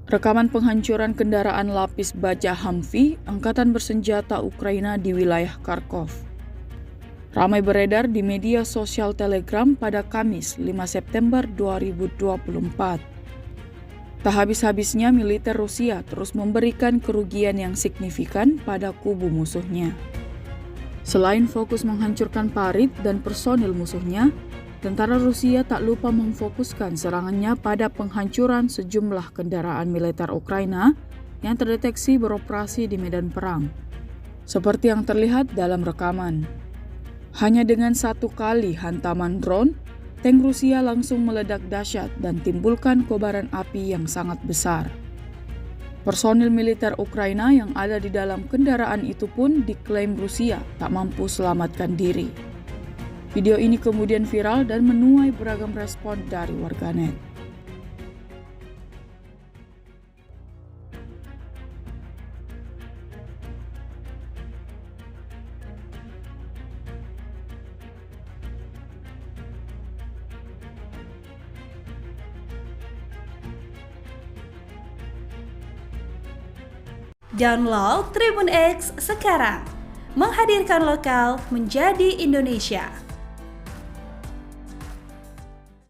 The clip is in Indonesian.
Rekaman penghancuran kendaraan lapis baja Humvee angkatan bersenjata Ukraina di wilayah Kharkov. Ramai beredar di media sosial Telegram pada Kamis 5 September 2024. Tak habis-habisnya militer Rusia terus memberikan kerugian yang signifikan pada kubu musuhnya. Selain fokus menghancurkan parit dan personil musuhnya, tentara Rusia tak lupa memfokuskan serangannya pada penghancuran sejumlah kendaraan militer Ukraina yang terdeteksi beroperasi di medan perang. Seperti yang terlihat dalam rekaman. Hanya dengan satu kali hantaman drone, tank Rusia langsung meledak dahsyat dan timbulkan kobaran api yang sangat besar. Personil militer Ukraina yang ada di dalam kendaraan itu pun diklaim Rusia tak mampu selamatkan diri. Video ini kemudian viral dan menuai beragam respon dari warganet. Download Tribun X sekarang, menghadirkan lokal menjadi Indonesia.